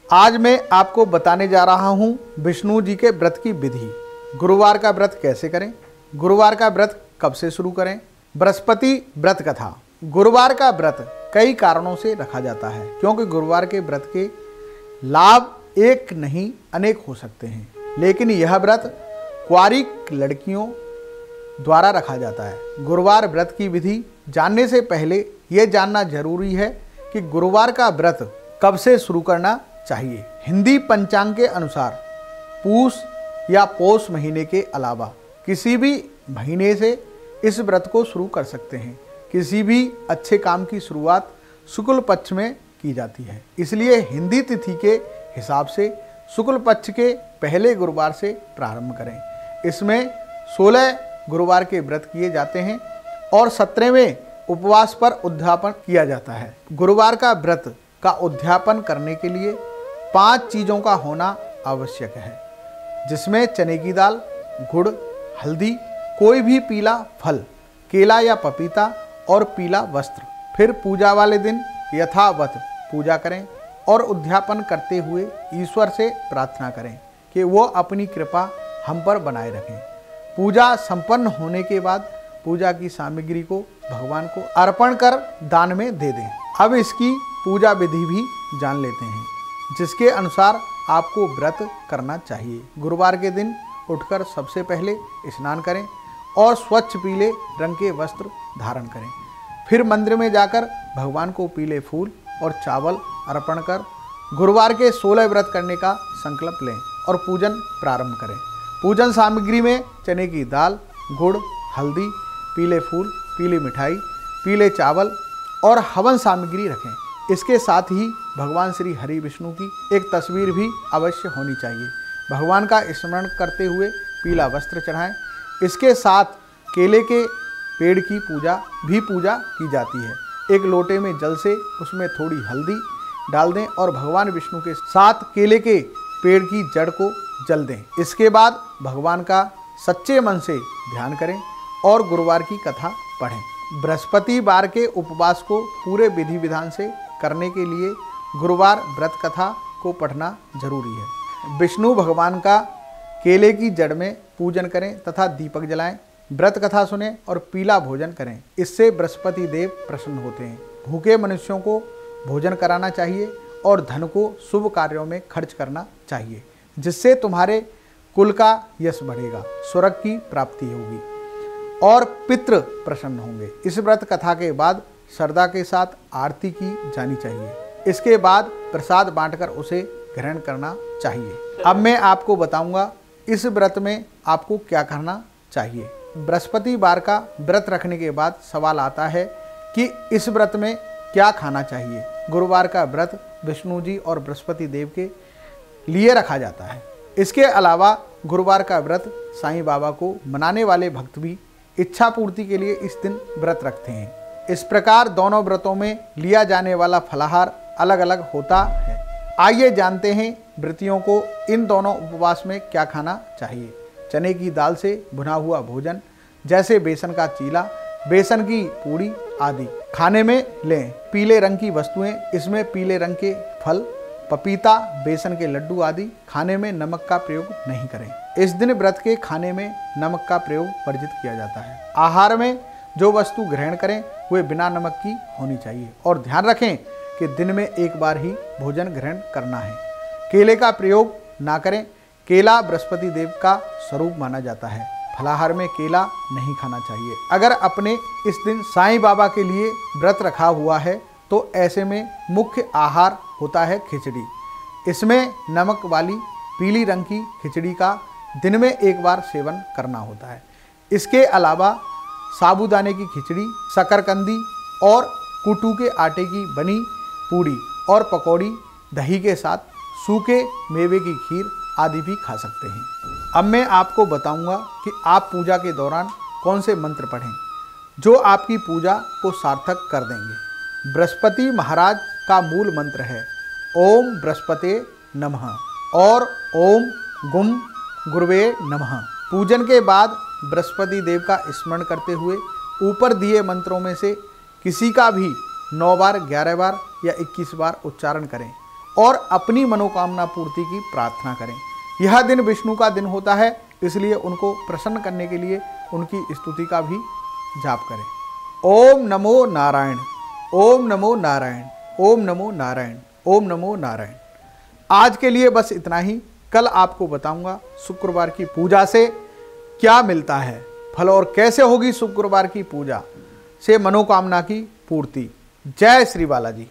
आज मैं आपको बताने जा रहा हूं विष्णु जी के व्रत की विधि। गुरुवार का व्रत कैसे करें, गुरुवार का व्रत कब से शुरू करें। बृहस्पति व्रत कथा। गुरुवार का व्रत कई कारणों से रखा जाता है, क्योंकि गुरुवार के व्रत के लाभ एक नहीं अनेक हो सकते हैं, लेकिन यह व्रत कुंवारी लड़कियों द्वारा रखा जाता है। गुरुवार व्रत की विधि जानने से पहले यह जानना जरूरी है कि गुरुवार का व्रत कब से शुरू करना चाहिए। हिंदी पंचांग के अनुसार पूष या पौष महीने के अलावा किसी भी महीने से इस व्रत को शुरू कर सकते हैं। किसी भी अच्छे काम की शुरुआत शुक्ल पक्ष में की जाती है, इसलिए हिंदी तिथि के हिसाब से शुक्ल पक्ष के पहले गुरुवार से प्रारंभ करें। इसमें 16 गुरुवार के व्रत किए जाते हैं और 17वें उपवास पर उद्यापन किया जाता है। गुरुवार का व्रत का उद्यापन करने के लिए 5 चीज़ों का होना आवश्यक है, जिसमें चने की दाल, गुड़, हल्दी, कोई भी पीला फल, केला या पपीता और पीला वस्त्र। फिर पूजा वाले दिन यथावत पूजा करें और उद्यापन करते हुए ईश्वर से प्रार्थना करें कि वो अपनी कृपा हम पर बनाए रखें। पूजा संपन्न होने के बाद पूजा की सामग्री को भगवान को अर्पण कर दान में दे दें। अब इसकी पूजा विधि भी जान लेते हैं, जिसके अनुसार आपको व्रत करना चाहिए। गुरुवार के दिन उठकर सबसे पहले स्नान करें और स्वच्छ पीले रंग के वस्त्र धारण करें। फिर मंदिर में जाकर भगवान को पीले फूल और चावल अर्पण कर गुरुवार के 16 व्रत करने का संकल्प लें और पूजन प्रारंभ करें। पूजन सामग्री में चने की दाल, गुड़, हल्दी, पीले फूल, पीली मिठाई, पीले चावल और हवन सामग्री रखें। इसके साथ ही भगवान श्री हरि विष्णु की एक तस्वीर भी अवश्य होनी चाहिए। भगवान का स्मरण करते हुए पीला वस्त्र चढ़ाएं। इसके साथ केले के पेड़ की पूजा की जाती है। एक लोटे में जल से उसमें थोड़ी हल्दी डाल दें और भगवान विष्णु के साथ केले के पेड़ की जड़ को जल दें। इसके बाद भगवान का सच्चे मन से ध्यान करें और गुरुवार की कथा पढ़ें। बृहस्पतिवार के उपवास को पूरे विधि विधान से करने के लिए गुरुवार व्रत कथा को पढ़ना जरूरी है। विष्णु भगवान का केले की जड़ में पूजन करें तथा दीपक जलाएं, व्रत कथा सुनें और पीला भोजन करें। इससे बृहस्पति देव प्रसन्न होते हैं। भूखे मनुष्यों को भोजन कराना चाहिए और धन को शुभ कार्यों में खर्च करना चाहिए, जिससे तुम्हारे कुल का यश बढ़ेगा, स्वर्ग की प्राप्ति होगी और पितृ प्रसन्न होंगे। इस व्रत कथा के बाद श्रद्धा के साथ आरती की जानी चाहिए। इसके बाद प्रसाद बांटकर उसे ग्रहण करना चाहिए। अब मैं आपको बताऊंगा इस व्रत में आपको क्या करना चाहिए। बृहस्पतिवार का व्रत रखने के बाद सवाल आता है कि इस व्रत में क्या खाना चाहिए। गुरुवार का व्रत विष्णु जी और बृहस्पति देव के लिए रखा जाता है। इसके अलावा गुरुवार का व्रत साईं बाबा को मनाने वाले भक्त भी इच्छा पूर्ति के लिए इस दिन व्रत रखते हैं। इस प्रकार दोनों व्रतों में लिया जाने वाला फलाहार अलग अलग होता है। आइए जानते हैं व्रतियों को इन दोनों उपवास में क्या खाना चाहिए। चने की दाल से भुना हुआ भोजन, जैसे बेसन का चीला, बेसन की पूड़ी आदि खाने में लें। पीले रंग की वस्तुएं, इसमें पीले रंग के फल, पपीता, बेसन के लड्डू आदि खाने में नमक का प्रयोग नहीं करें। इस दिन व्रत के खाने में नमक का प्रयोग वर्जित किया जाता है। आहार में जो वस्तु ग्रहण करें वे बिना नमक की होनी चाहिए और ध्यान रखें कि दिन में एक बार ही भोजन ग्रहण करना है। केले का प्रयोग ना करें। केला बृहस्पति देव का स्वरूप माना जाता है। फलाहार में केला नहीं खाना चाहिए। अगर अपने इस दिन साईं बाबा के लिए व्रत रखा हुआ है तो ऐसे में मुख्य आहार होता है खिचड़ी। इसमें नमक वाली पीली रंग की खिचड़ी का दिन में एक बार सेवन करना होता है। इसके अलावा साबूदाने की खिचड़ी, शकरकंदी और कुटू के आटे की बनी पूड़ी और पकौड़ी, दही के साथ सूखे मेवे की खीर आदि भी खा सकते हैं। अब मैं आपको बताऊंगा कि आप पूजा के दौरान कौन से मंत्र पढ़ें जो आपकी पूजा को सार्थक कर देंगे। बृहस्पति महाराज का मूल मंत्र है ओम बृहस्पते नमः और ओम गुम गुरुवे नमः। पूजन के बाद बृहस्पति देव का स्मरण करते हुए ऊपर दिए मंत्रों में से किसी का भी 9 बार, 11 बार या 21 बार उच्चारण करें और अपनी मनोकामना पूर्ति की प्रार्थना करें। यह दिन विष्णु का दिन होता है, इसलिए उनको प्रसन्न करने के लिए उनकी स्तुति का भी जाप करें। ओम नमो नारायण, ओम नमो नारायण, ओम नमो नारायण, ओम नमो नारायण। आज के लिए बस इतना ही। कल आपको बताऊंगा शुक्रवार की पूजा से क्या मिलता है फल और कैसे होगी शुक्रवार की पूजा से मनोकामना की पूर्ति। जय श्री बालाजी।